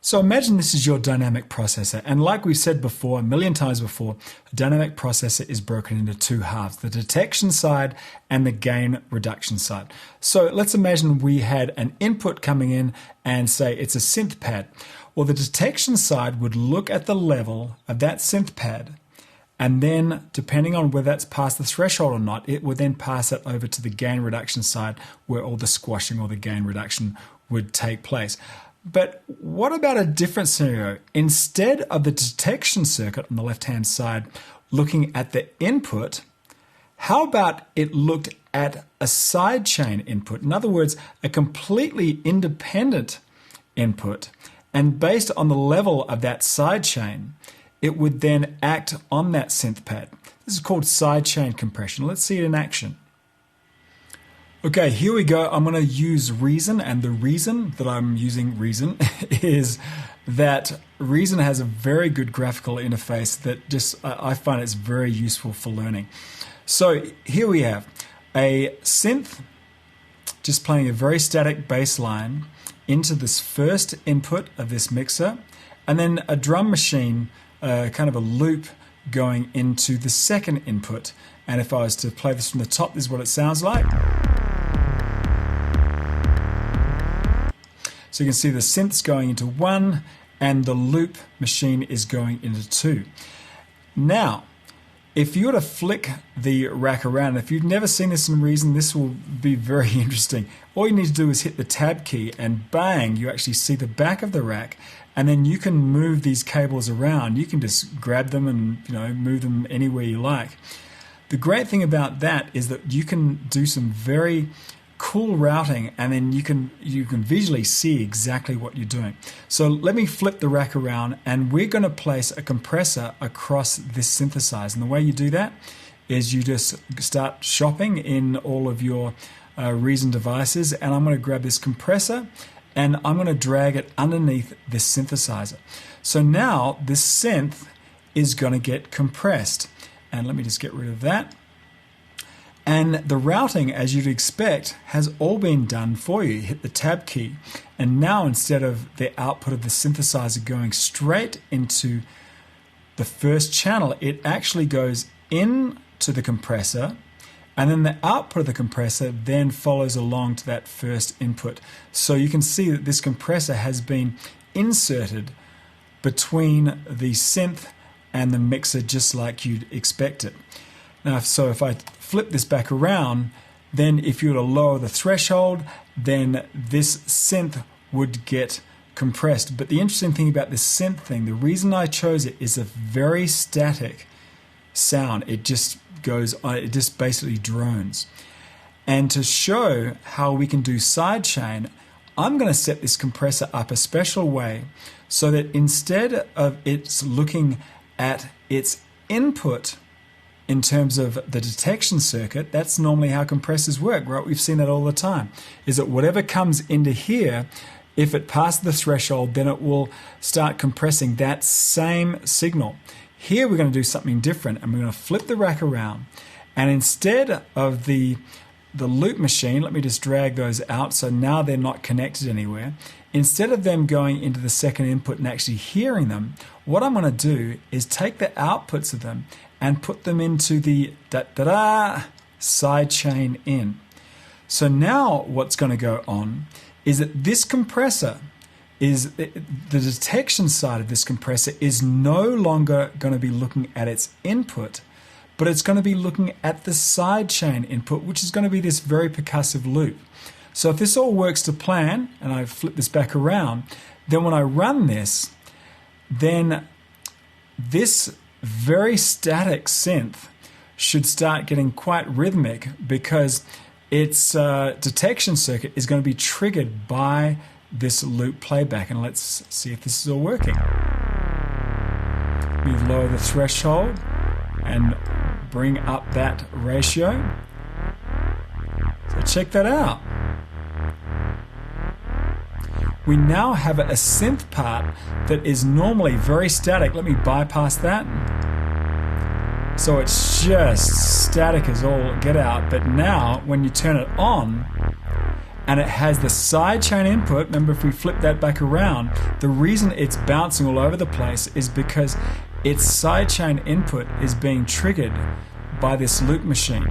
So imagine this is your dynamic processor, and like we've said before, a million times before, a dynamic processor is broken into two halves, the detection side and the gain reduction side. So let's imagine we had an input coming in and say it's a synth pad. Well, the detection side would look at the level of that synth pad, and then depending on whether that's past the threshold or not, it would then pass it over to the gain reduction side where all the squashing or the gain reduction would take place. But what about a different scenario? Instead of the detection circuit on the left-hand side looking at the input, how about it looked at a sidechain input? In other words, a completely independent input. And based on the level of that sidechain, it would then act on that synth pad. This is called sidechain compression. Let's see it in action. Okay, here we go. I'm going to use Reason, and the reason that I'm using Reason is that Reason has a very good graphical interface that just I find it's very useful for learning. So here we have a synth just playing a very static bass line into this first input of this mixer, and then a drum machine, kind of a loop going into the second input. And if I was to play this from the top, this is what it sounds like. So you can see the synth's going into one and the loop machine is going into two. Now, if you were to flick the rack around, if you've never seen this in Reason, this will be very interesting. All you need to do is hit the tab key and bang, you actually see the back of the rack, and then you can move these cables around. You can just grab them and move them anywhere you like. The great thing about that is that you can do some very cool routing, and then you can visually see exactly what you're doing. So let me flip the rack around, and we're going to place a compressor across this synthesizer. And the way you do that is you just start shopping in all of your Reason devices, and I'm going to grab this compressor and I'm going to drag it underneath this synthesizer. So now this synth is going to get compressed, and let me just get rid of that. And the routing, as you'd expect, has all been done for you. You hit the tab key, and now instead of the output of the synthesizer going straight into the first channel, it actually goes into the compressor, and then the output of the compressor then follows along to that first input. So you can see that this compressor has been inserted between the synth and the mixer just like you'd expect it. Now, so if I flip this back around, then if you were to lower the threshold, then this synth would get compressed. But the interesting thing about this synth thing, the reason I chose it is a very static sound. It just goes on, it just basically drones. And to show how we can do sidechain, I'm going to set this compressor up a special way so that instead of it's looking at its input in terms of the detection circuit, that's normally how compressors work, right? We've seen that all the time, is that whatever comes into here, if it passes the threshold, then it will start compressing that same signal. Here we're going to do something different, and we're going to flip the rack around, and instead of the loop machine, let me just drag those out so now they're not connected anywhere. Instead of them going into the second input and actually hearing them, what I'm going to do is take the outputs of them and put them into the sidechain in. So now what's going to go on is that this compressor is, the detection side of this compressor is no longer going to be looking at its input, but it's going to be looking at the sidechain input, which is going to be this very percussive loop. So if this all works to plan, and I flip this back around, then when I run this, then this very static synth should start getting quite rhythmic because its detection circuit is going to be triggered by this loop playback. And let's see if this is all working. We lower the threshold and bring up that ratio. So check that out. We now have a synth part that is normally very static. Let me bypass that. So it's just static as all get out. But now when you turn it on and it has the sidechain input. Remember, if we flip that back around, the reason it's bouncing all over the place is because its sidechain input is being triggered by this loop machine.